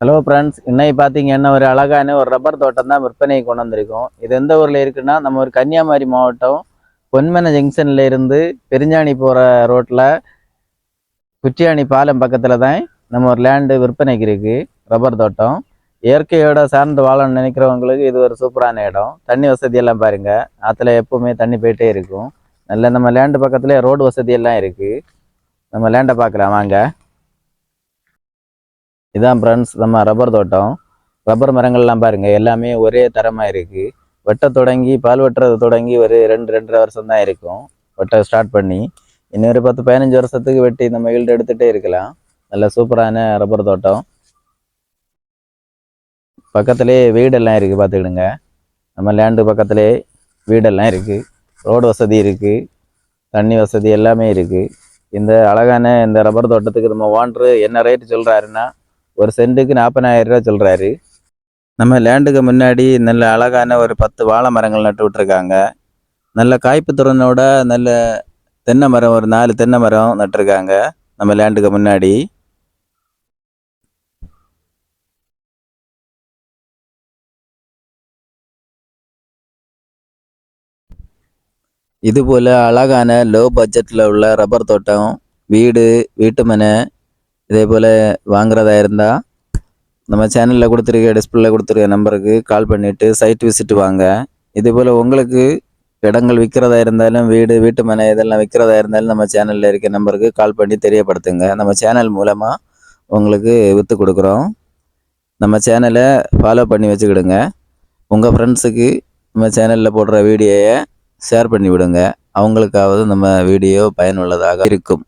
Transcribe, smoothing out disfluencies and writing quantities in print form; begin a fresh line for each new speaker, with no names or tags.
Hello friends, இன்னைக்கு பார்த்தீங்கன்னா ஒரு அழகான ஒரு ரப்பர் தோட்டம் தான் விற்பனைக்கு கொண்டு வந்திருக்கோம். இது எந்த ஊரில் இருக்குன்னா, நம்ம ஒரு கன்னியாகுமரி மாவட்டம் பொன்மன ஜங்ஷன்ல இருந்து பெருஞ்சாணி போகிற ரோட்டில் குச்சியாணி பாலம் பக்கத்தில் தான் நம்ம ஒரு லேண்டு விற்பனைக்கு இருக்குது. ரப்பர் தோட்டம் இயற்கையோட சார்ந்து வாழணும்னு நினைக்கிறவங்களுக்கு இது ஒரு சூப்பரான இடம். தண்ணி வசதி எல்லாம் பாருங்கள், ஆற்றுல எப்பவுமே தண்ணி போயிட்டே இருக்கும். நல்ல நம்ம லேண்டு பக்கத்தில் ரோடு வசதி எல்லாம் இருக்குது. நம்ம லேண்டை பார்க்கலாம் வாங்க. இதான் ஃப்ரெண்ட்ஸ் நம்ம ரப்பர் தோட்டம். ரப்பர் மரங்கள்லாம் பாருங்க, எல்லாமே ஒரே தரமாக இருக்குது. வெட்ட தொடங்கி பால் வெட்டுறது தொடங்கி ஒரு 2-2.5 வருஷம் தான் இருக்கும் வெட்ட ஸ்டார்ட் பண்ணி. இன்னொரு 10-15 வருஷத்துக்கு வெட்டி நம்ம ஈல்டு எடுத்துகிட்டே இருக்கலாம். நல்ல சூப்பரான ரப்பர் தோட்டம். பக்கத்துலேயே வீடெல்லாம் இருக்குது, பார்த்துக்கிடுங்க. நம்ம லேண்டு பக்கத்துலேயே வீடெல்லாம் இருக்குது, ரோடு வசதி இருக்குது, தண்ணி வசதி எல்லாமே இருக்குது. இந்த அழகான இந்த ரப்பர் தோட்டத்துக்கு நம்ம ஓனரு என்ன ரேட்டு சொல்கிறாருன்னா, ஒரு சென்ட்டுக்கு 40,000 ரூபா சொல்கிறாரு. நம்ம லேண்டுக்கு முன்னாடி நல்ல அழகான ஒரு 10 வாழை மரங்கள் நட்டு விட்டுருக்காங்க. நல்ல காய்ப்பு திறனோட நல்ல தென்னை மரம் ஒரு 4 தென்னை மரம் நட்டுருக்காங்க நம்ம லேண்டுக்கு முன்னாடி. இது போல் அழகான லோ பட்ஜெட்டில் உள்ள ரப்பர் தோட்டம், வீடு, வீட்டு மனை இதே போல் வாங்குறதா இருந்தால் நம்ம சேனலில் கொடுத்துருக்க டிஸ்பிளேல கொடுத்துருக்க நம்பருக்கு கால் பண்ணிவிட்டு சைட் விசிட் வாங்க. இதேபோல் உங்களுக்கு இடங்கள் விற்கிறதா இருந்தாலும், வீடு, வீட்டு மனை இதெல்லாம் விற்கிறதா இருந்தாலும் நம்ம சேனலில் இருக்க நம்பருக்கு கால் பண்ணி தெரியப்படுத்துங்க. நம்ம சேனல் மூலமாக உங்களுக்கு விற்று கொடுக்குறோம். நம்ம சேனலை ஃபாலோ பண்ணி வச்சுக்கிடுங்க. உங்கள் ஃப்ரெண்ட்ஸுக்கு நம்ம சேனலில் போடுற வீடியோயை ஷேர் பண்ணி விடுங்க. அவங்களுக்காவது நம்ம வீடியோ பயனுள்ளதாக இருக்கும்.